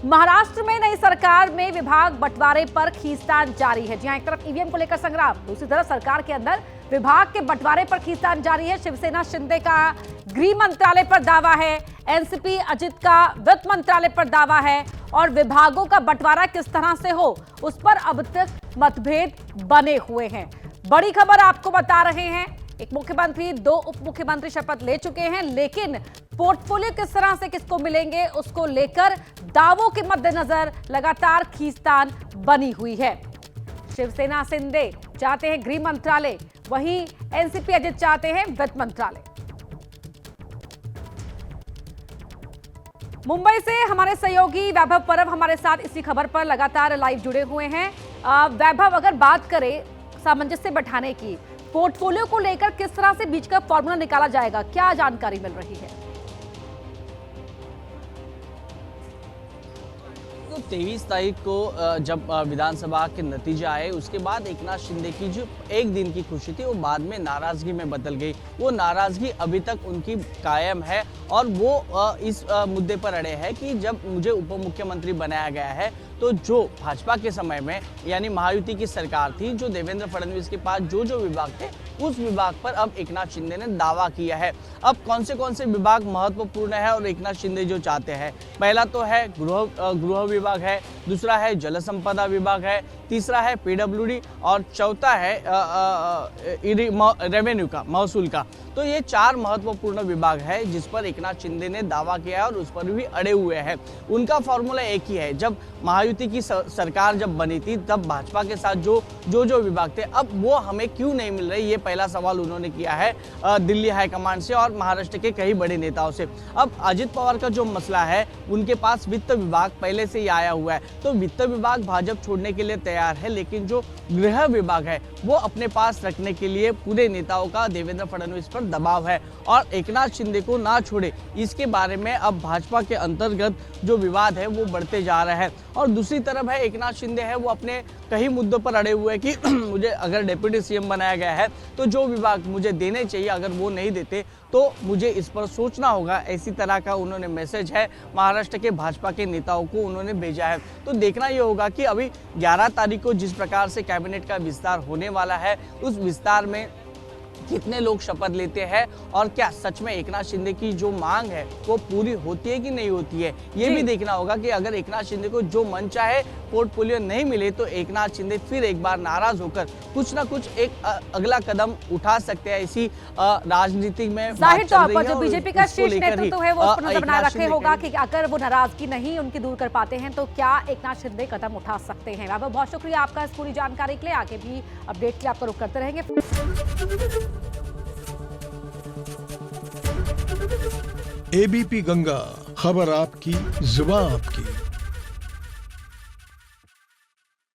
महाराष्ट्र में नई सरकार में विभाग बंटवारे पर खींचतान जारी है। जी हां, एक तरफ ईवीएम को लेकर संग्राम, दूसरी तरफ सरकार के अंदर विभाग के बंटवारे पर खींचतान जारी है। शिवसेना शिंदे का गृह मंत्रालय पर दावा है, एनसीपी अजित का वित्त मंत्रालय पर दावा है और विभागों का बंटवारा किस तरह से हो उस पर अब तक मतभेद बने हुए हैं। बड़ी खबर आपको बता रहे हैं, एक मुख्यमंत्री, 2 उप मुख्यमंत्री शपथ ले चुके हैं, लेकिन पोर्टफोलियो किस तरह से किसको मिलेंगे उसको लेकर दावों के मद्देनजर लगातार खींचतान बनी हुई है। शिवसेना शिंदे चाहते हैं गृह मंत्रालय, वहीं एनसीपी अजित चाहते हैं वित्त मंत्रालय। मुंबई से हमारे सहयोगी वैभव परब हमारे साथ इसी खबर पर लगातार लाइव जुड़े हुए हैं। वैभव, अगर बात करें सामंजस्य बैठाने की, पोर्टफोलियो को लेकर किस तरह से बीच का फॉर्मूला निकाला जाएगा, क्या जानकारी मिल रही है? 23 तारीख को जब विधानसभा के नतीजे आए उसके बाद एकनाथ शिंदे की जो एक दिन की खुशी थी वो बाद में नाराजगी में बदल गई। वो नाराजगी अभी तक उनकी कायम है और वो इस मुद्दे पर अड़े हैं कि जब मुझे उप मुख्यमंत्री बनाया गया है तो जो भाजपा के समय में यानी महायुति की सरकार थी, जो देवेंद्र फडणवीस के पास जो विभाग थे उस विभाग पर अब एकनाथ शिंदे ने दावा किया है। अब कौन से विभाग महत्वपूर्ण है और एकनाथ शिंदे जो चाहते हैं, पहला तो है गृह विभाग है, दूसरा है जल संपदा विभाग है, तीसरा है पीडब्ल्यूडी और चौथा है रेवेन्यू का, महसूल का। तो ये 4 महत्वपूर्ण विभाग है जिस पर एकनाथ शिंदे ने दावा किया है और उस पर भी अड़े हुए हैं। उनका फॉर्मूला एक ही है, जब महायुति की सरकार जब बनी थी तब भाजपा के साथ जो विभाग थे अब वो हमें क्यों नहीं मिल रहे, ये पहला सवाल उन्होंने किया है दिल्ली हाईकमांड से और महाराष्ट्र के कई बड़े नेताओं से। अब अजित पवार का जो मसला है, उनके पास वित्त विभाग पहले से ही आया हुआ है, तो वित्त विभाग भाजपा छोड़ने के लिए तैयार है, लेकिन जो गृह विभाग है वो अपने पास रखने के लिए पूरे नेताओं का देवेंद्र फडणवीस पर दबाव है और एकनाथ शिंदे को ना छोड़े, इसके बारे में अब भाजपा के अंतर्गत जो विवाद है वो बढ़ते जा रहा है। और दूसरी तरफ है एकनाथ शिंदे है वो अपने कई मुद्दों पर अड़े हुए हैं कि मुझे अगर डिप्टी सीएम बनाया गया है तो जो विभाग मुझे देने चाहिए अगर वो नहीं देते तो मुझे इस पर सोचना होगा। ऐसी तरह का उन्होंने मैसेज है महाराष्ट्र के भाजपा के नेताओं को उन्होंने भेजा है। तो देखना ये होगा कि अभी 11 तारीख को जिस प्रकार से कैबिनेट का विस्तार होने वाला है उस विस्तार में कितने लोग शपथ लेते हैं और क्या सच में एकनाथ शिंदे की जो मांग है वो पूरी होती है कि नहीं होती है, ये भी देखना होगा कि अगर एकनाथ शिंदे को जो मन चाहे पोर्टफोलियो नहीं मिले तो एकनाथ शिंदे फिर एक बार नाराज होकर कुछ ना कुछ एक अगला कदम उठा सकते हैं। इसी राजनीति में जाहिर तौर पर जो बीजेपी का शीर्ष नेतृत्व है वो उस पर नजर बनाए रखे होगा कि अगर वो नाराजगी नहीं उनकी दूर कर पाते हैं तो क्या एकनाथ शिंदे कदम उठा सकते हैं। वैभव, बहुत शुक्रिया आपका इस पूरी जानकारी के लिए, आगे भी अपडेट के लिए आपका रुख करते रहेंगे। एबीपी गंगा, खबर आपकी, जुबान आपकी।